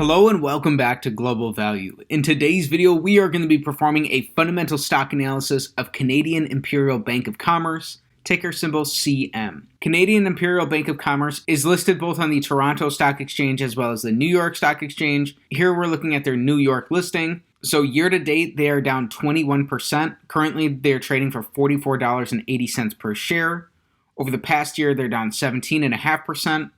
Hello and welcome back to Global Value. In today's video, we are going to be performing a fundamental stock analysis of Canadian Imperial Bank of Commerce, ticker symbol CM. Canadian Imperial Bank of Commerce is listed both on the Toronto Stock Exchange as well as the New York Stock Exchange. Here we're looking at their New York listing. So year to date, they are down 21%. Currently, they're trading for $44.80 per share. Over the past year, they're down 17.5%.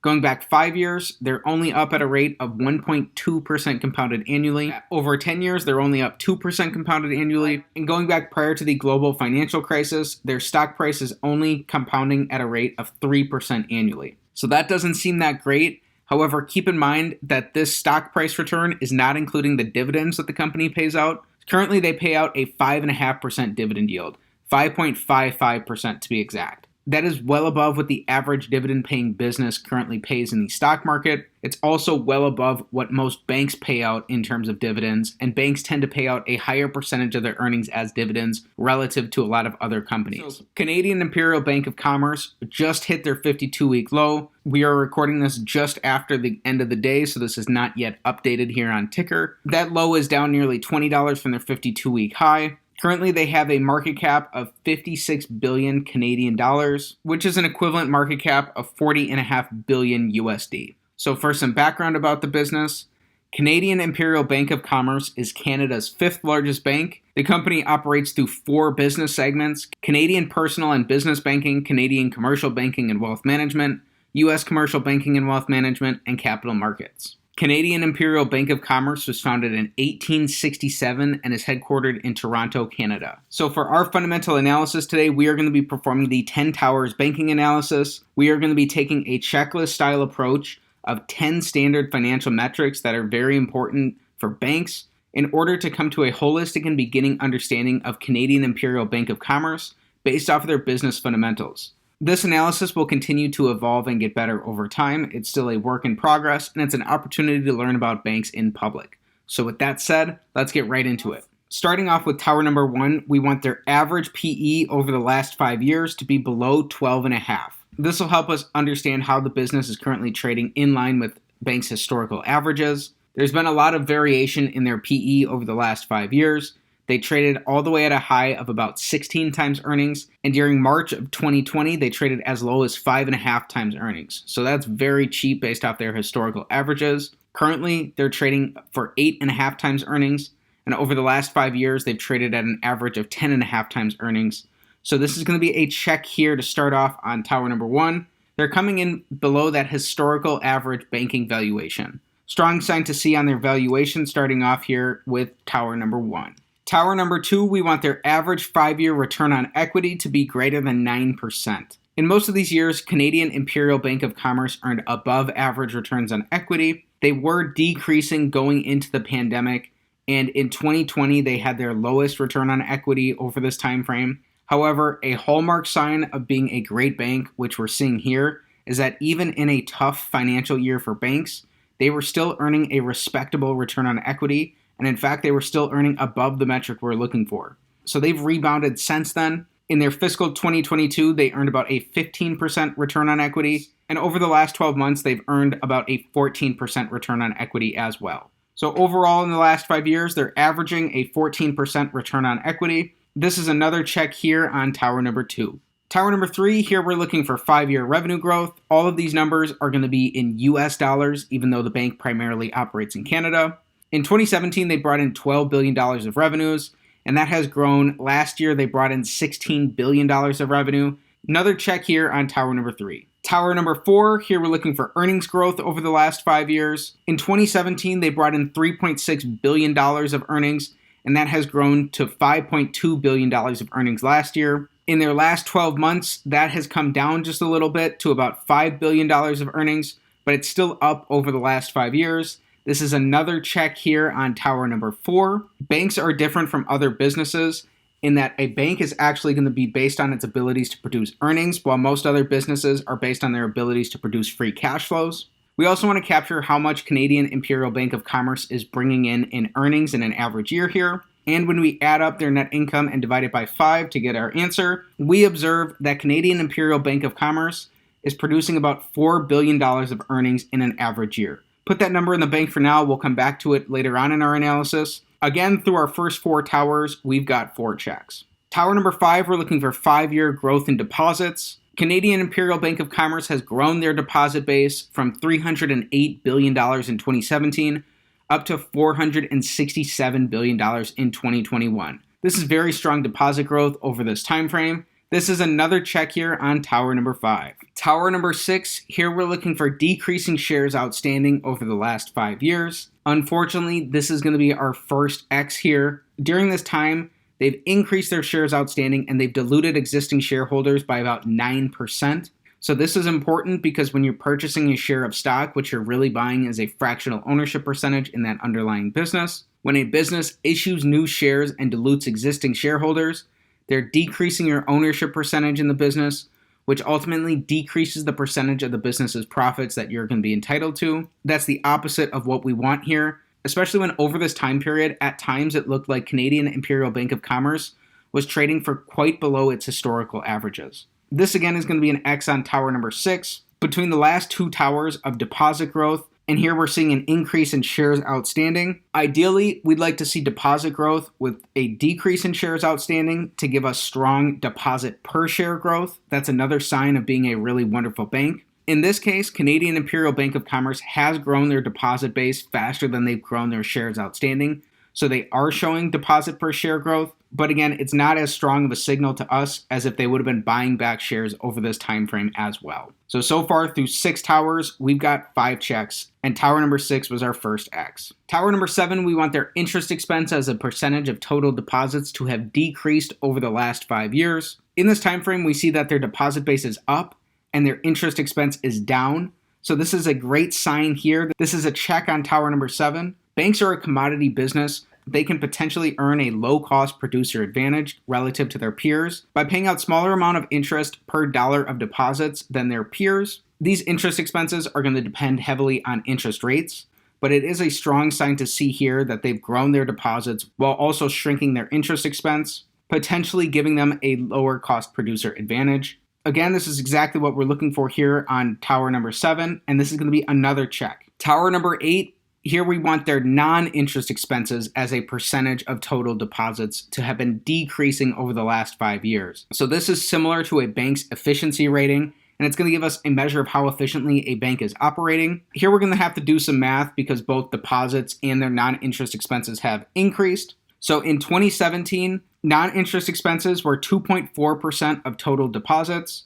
Going back 5 years, they're only up at a rate of 1.2% compounded annually. Over 10 years, they're only up 2% compounded annually. And going back prior to the global financial crisis, their stock price is only compounding at a rate of 3% annually. So that doesn't seem that great. However, keep in mind that this stock price return is not including the dividends that the company pays out. Currently, they pay out a 5.5% dividend yield, 5.55% to be exact. That is well above what the average dividend-paying business currently pays in the stock market. It's also well above what most banks pay out in terms of dividends, and banks tend to pay out a higher percentage of their earnings as dividends relative to a lot of other companies. So, Canadian Imperial Bank of Commerce just hit their 52-week low. We are recording this just after the end of the day, so this is not yet updated here on ticker. That low is down nearly $20 from their 52-week high. Currently, they have a market cap of 56 billion Canadian dollars, which is an equivalent market cap of 40.5 billion USD. So for some background about the business, Canadian Imperial Bank of Commerce is Canada's fifth largest bank. The company operates through 4 business segments: Canadian Personal and Business Banking, Canadian Commercial Banking and Wealth Management, U.S. Commercial Banking and Wealth Management, and Capital Markets. Canadian Imperial Bank of Commerce was founded in 1867 and is headquartered in Toronto, Canada. So for our fundamental analysis today, we are going to be performing the 10 Towers banking analysis. We are going to be taking a checklist-style approach of 10 standard financial metrics that are very important for banks in order to come to a holistic and beginning understanding of Canadian Imperial Bank of Commerce based off of their business fundamentals. This analysis will continue to evolve and get better over time. It's still a work in progress, and it's an opportunity to learn about banks in public. So with that said, let's get right into it. Starting off with tower number 1, we want their average PE over the last 5 years to be below 12.5. This will help us understand how the business is currently trading in line with banks' historical averages. There's been a lot of variation in their PE over the last 5 years. They traded all the way at a high of about 16 times earnings, and during March of 2020, they traded as low as 5.5 times earnings. So that's very cheap based off their historical averages. Currently, they're trading for 8.5 times earnings, and over the last 5 years, they've traded at an average of 10.5 times earnings. So this is going to be a check here to start off on tower number 1. They're coming in below that historical average banking valuation. Strong sign to see on their valuation starting off here with tower number 1. Tower number 2, we want their average 5-year return on equity to be greater than 9%. In most of these years, Canadian Imperial Bank of Commerce earned above average returns on equity. They were decreasing going into the pandemic, and in 2020, they had their lowest return on equity over this time frame. However, a hallmark sign of being a great bank, which we're seeing here, is that even in a tough financial year for banks, they were still earning a respectable return on equity. And in fact, they were still earning above the metric we're looking for. So they've rebounded since then. In their fiscal 2022, they earned about a 15% return on equity. And over the last 12 months, they've earned about a 14% return on equity as well. So overall, in the last 5 years, they're averaging a 14% return on equity. This is another check here on tower number 2. Tower number 3, here we're looking for 5-year revenue growth. All of these numbers are going to be in US dollars, even though the bank primarily operates in Canada. In 2017, they brought in $12 billion of revenues, and that has grown. Last year, they brought in $16 billion of revenue. Another check here on tower number 3. Tower number 4, here we're looking for earnings growth over the last 5 years. In 2017, they brought in $3.6 billion of earnings, and that has grown to $5.2 billion of earnings last year. In their last 12 months, that has come down just a little bit to about $5 billion of earnings, but it's still up over the last 5 years. This is another check here on tower number 4. Banks are different from other businesses in that a bank is actually going to be based on its abilities to produce earnings, while most other businesses are based on their abilities to produce free cash flows. We also want to capture how much Canadian Imperial Bank of Commerce is bringing in earnings in an average year here. And when we add up their net income and divide it by 5 to get our answer, we observe that Canadian Imperial Bank of Commerce is producing about $4 billion of earnings in an average year. Put that number in the bank for now. We'll come back to it later on in our analysis. Again, through our first 4 towers, we've got 4 checks. Tower number 5, we're looking for 5-year growth in deposits. Canadian Imperial Bank of Commerce has grown their deposit base from $308 billion in 2017 up to $467 billion in 2021. This is very strong deposit growth over this time frame. This is another check here on tower number 5. Tower number 6, here we're looking for decreasing shares outstanding over the last 5 years. Unfortunately, this is going to be our first X here. During this time, they've increased their shares outstanding and they've diluted existing shareholders by about 9%. So this is important because when you're purchasing a share of stock, what you're really buying is a fractional ownership percentage in that underlying business. When a business issues new shares and dilutes existing shareholders, they're decreasing your ownership percentage in the business, which ultimately decreases the percentage of the business's profits that you're going to be entitled to. That's the opposite of what we want here, especially when over this time period, at times it looked like Canadian Imperial Bank of Commerce was trading for quite below its historical averages. This again is going to be an X on tower number 6. Between the last 2 towers of deposit growth, and here we're seeing an increase in shares outstanding. Ideally, we'd like to see deposit growth with a decrease in shares outstanding to give us strong deposit per share growth. That's another sign of being a really wonderful bank. In this case, Canadian Imperial Bank of Commerce has grown their deposit base faster than they've grown their shares outstanding. So they are showing deposit per share growth. But again, it's not as strong of a signal to us as if they would have been buying back shares over this time frame as well. So far through 6 towers, we've got 5 checks, and tower number 6 was our first X. Tower number 7, we want their interest expense as a percentage of total deposits to have decreased over the last 5 years. In this time frame, we see that their deposit base is up and their interest expense is down. So this is a great sign here. This is a check on tower number 7. Banks are a commodity business. They can potentially earn a low-cost producer advantage relative to their peers by paying out smaller amount of interest per dollar of deposits than their peers. These interest expenses are going to depend heavily on interest rates, but it is a strong sign to see here that they've grown their deposits while also shrinking their interest expense, potentially giving them a lower cost producer advantage. Again, this is exactly what we're looking for here on tower number 7, and this is going to be another check. Tower number 8, here we want their non-interest expenses as a percentage of total deposits to have been decreasing over the last 5 years. So this is similar to a bank's efficiency rating, and it's going to give us a measure of how efficiently a bank is operating. Here we're going to have to do some math because both deposits and their non-interest expenses have increased. So in 2017, non-interest expenses were 2.4% of total deposits,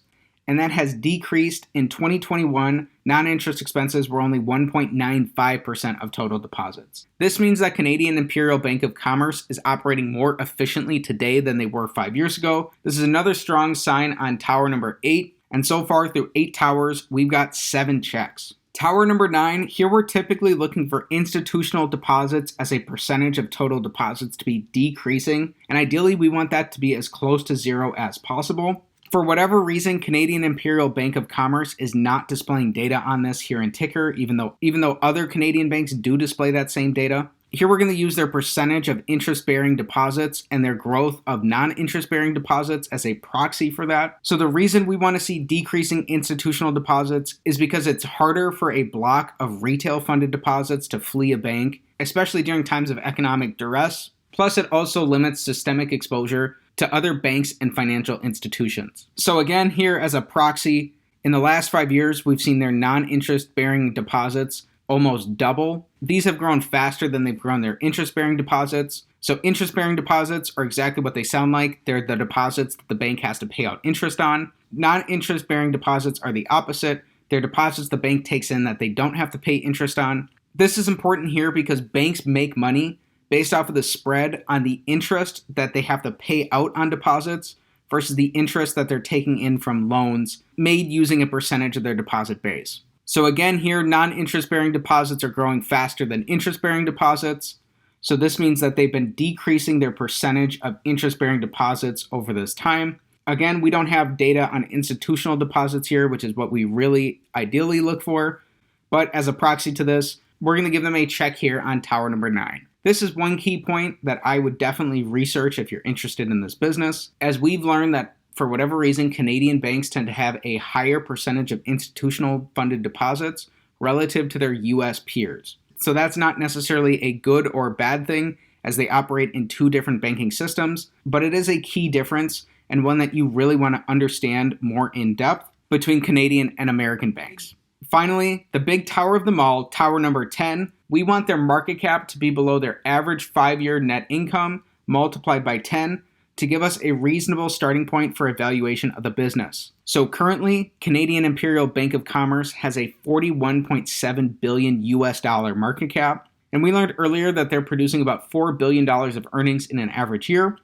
and that has decreased. In 2021, non-interest expenses were only 1.95% of total deposits. This means that Canadian Imperial Bank of Commerce is operating more efficiently today than they were 5 years ago. This is another strong sign on tower number 8, and so far through 8 towers, we've got 7 checks. Tower number 9, here we're typically looking for institutional deposits as a percentage of total deposits to be decreasing, and ideally we want that to be as close to 0 as possible. For whatever reason, Canadian Imperial Bank of Commerce is not displaying data on this here in Ticker, even though other Canadian banks do display that same data. Here we're going to use their percentage of interest-bearing deposits and their growth of non-interest-bearing deposits as a proxy for that. So the reason we want to see decreasing institutional deposits is because it's harder for a block of retail-funded deposits to flee a bank, especially during times of economic duress. Plus, it also limits systemic exposure to other banks and financial institutions. So again, here as a proxy, in the last 5 years, we've seen their non-interest-bearing deposits almost double. These have grown faster than they've grown their interest-bearing deposits. So interest-bearing deposits are exactly what they sound like. They're the deposits that the bank has to pay out interest on. Non-interest-bearing deposits are the opposite. They're deposits the bank takes in that they don't have to pay interest on. This is important here because banks make money based off of the spread on the interest that they have to pay out on deposits versus the interest that they're taking in from loans made using a percentage of their deposit base. So again here, non-interest-bearing deposits are growing faster than interest-bearing deposits. So this means that they've been decreasing their percentage of interest-bearing deposits over this time. Again, we don't have data on institutional deposits here, which is what we really ideally look for. But as a proxy to this, we're going to give them a check here on tower number 9. This is one key point that I would definitely research if you're interested in this business, as we've learned that for whatever reason, Canadian banks tend to have a higher percentage of institutional funded deposits relative to their US peers. So that's not necessarily a good or bad thing, as they operate in two different banking systems, but it is a key difference and one that you really want to understand more in depth between Canadian and American banks. Finally, the big tower of them all, tower number 10, we want their market cap to be below their average 5-year net income multiplied by 10 to give us a reasonable starting point for evaluation of the business. So currently, Canadian Imperial Bank of Commerce has a $41.7 billion US dollar market cap, and we learned earlier that they're producing about $4 billion of earnings in an average year.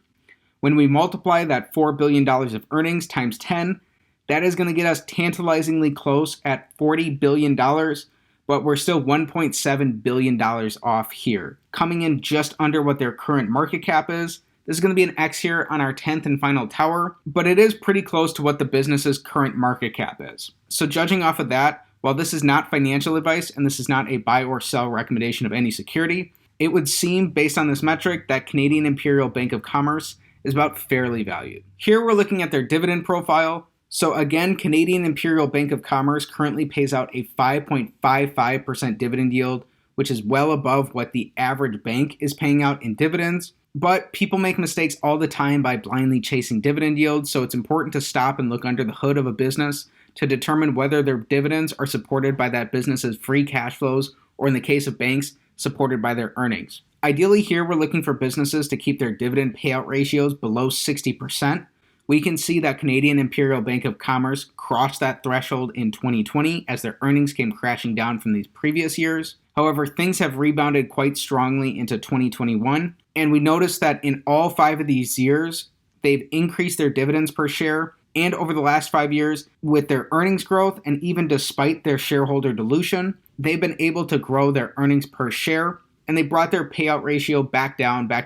When we multiply that $4 billion of earnings times 10, that is going to get us tantalizingly close at $40 billion, but we're still $1.7 billion off here, coming in just under what their current market cap is. This is going to be an X here on our 10th and final tower, but it is pretty close to what the business's current market cap is. So judging off of that, while this is not financial advice and this is not a buy or sell recommendation of any security, it would seem, based on this metric, that Canadian Imperial Bank of Commerce is about fairly valued. Here we're looking at their dividend profile. So again, Canadian Imperial Bank of Commerce currently pays out a 5.55% dividend yield, which is well above what the average bank is paying out in dividends. But people make mistakes all the time by blindly chasing dividend yields, so it's important to stop and look under the hood of a business to determine whether their dividends are supported by that business's free cash flows, or in the case of banks, supported by their earnings. Ideally here, we're looking for businesses to keep their dividend payout ratios below 60%. We can see that Canadian Imperial Bank of Commerce crossed that threshold in 2020 as their earnings came crashing down from these previous years. However, things have rebounded quite strongly into 2021, and we noticed that in all 5 of these years, they've increased their dividends per share, and over the last 5 years, with their earnings growth, and even despite their shareholder dilution, they've been able to grow their earnings per share, and they brought their payout ratio back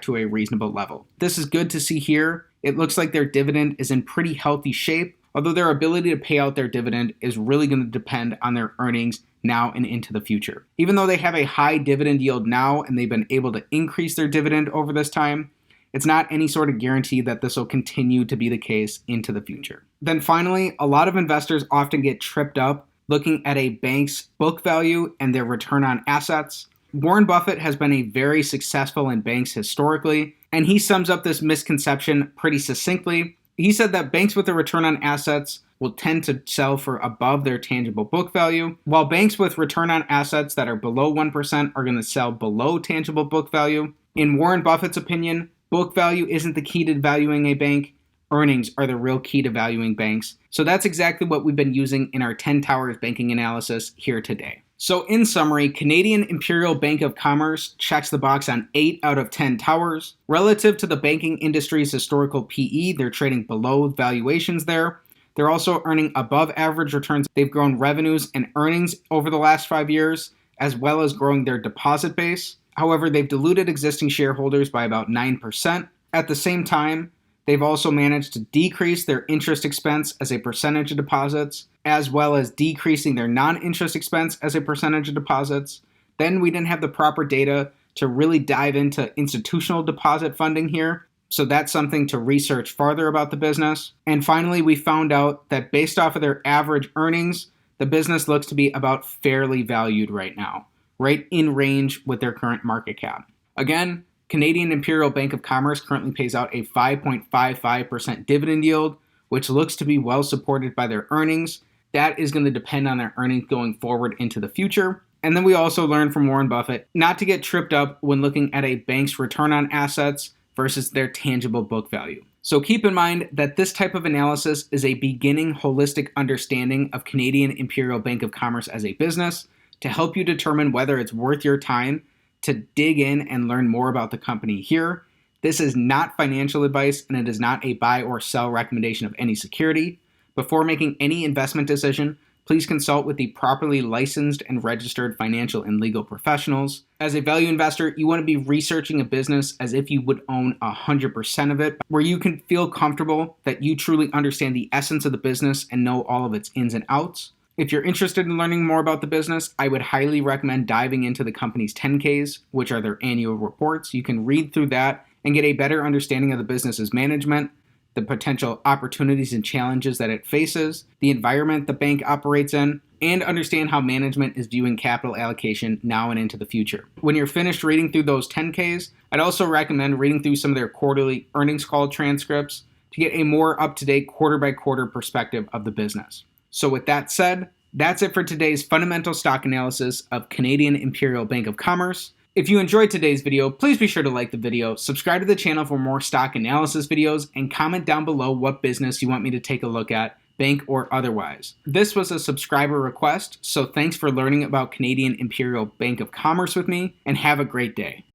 to a reasonable level. This is good to see here. It looks like their dividend is in pretty healthy shape, although their ability to pay out their dividend is really going to depend on their earnings now and into the future. Even though they have a high dividend yield now and they've been able to increase their dividend over this time, it's not any sort of guarantee that this will continue to be the case into the future. Then finally, a lot of investors often get tripped up looking at a bank's book value and their return on assets. Warren Buffett has been a very successful in banks historically, and he sums up this misconception pretty succinctly. He said that banks with a return on assets will tend to sell for above their tangible book value, while banks with return on assets that are below 1% are going to sell below tangible book value. In Warren Buffett's opinion, book value isn't the key to valuing a bank. Earnings are the real key to valuing banks. So that's exactly what we've been using in our 10 Towers banking analysis here today. So in summary, Canadian Imperial Bank of Commerce checks the box on 8 out of 10 towers. Relative to the banking industry's historical PE, they're trading below valuations there. They're also earning above average returns. They've grown revenues and earnings over the last 5 years, as well as growing their deposit base. However, they've diluted existing shareholders by about 9%. At the same time, they've also managed to decrease their interest expense as a percentage of deposits, as well as decreasing their non-interest expense as a percentage of deposits. Then we didn't have the proper data to really dive into institutional deposit funding here, so that's something to research farther about the business. And finally, we found out that based off of their average earnings, the business looks to be about fairly valued right now, right in range with their current market cap. Again, Canadian Imperial Bank of Commerce currently pays out a 5.55% dividend yield, which looks to be well supported by their earnings. That is going to depend on their earnings going forward into the future. And then we also learned from Warren Buffett not to get tripped up when looking at a bank's return on assets versus their tangible book value. So keep in mind that this type of analysis is a beginning holistic understanding of Canadian Imperial Bank of Commerce as a business to help you determine whether it's worth your time to dig in and learn more about the company here. This is not financial advice, and it is not a buy or sell recommendation of any security. Before making any investment decision, please consult with the properly licensed and registered financial and legal professionals. As a value investor, you want to be researching a business as if you would own 100% of it, where you can feel comfortable that you truly understand the essence of the business and know all of its ins and outs. If you're interested in learning more about the business, I would highly recommend diving into the company's 10Ks, which are their annual reports. You can read through that and get a better understanding of the business's management, the potential opportunities and challenges that it faces, the environment the bank operates in, and understand how management is viewing capital allocation now and into the future. When you're finished reading through those 10Ks, I'd also recommend reading through some of their quarterly earnings call transcripts to get a more up-to-date quarter-by-quarter perspective of the business. So with that said, that's it for today's fundamental stock analysis of Canadian Imperial Bank of Commerce. If you enjoyed today's video, please be sure to like the video, subscribe to the channel for more stock analysis videos, and comment down below what business you want me to take a look at, bank or otherwise. This was a subscriber request, so thanks for learning about Canadian Imperial Bank of Commerce with me, and have a great day.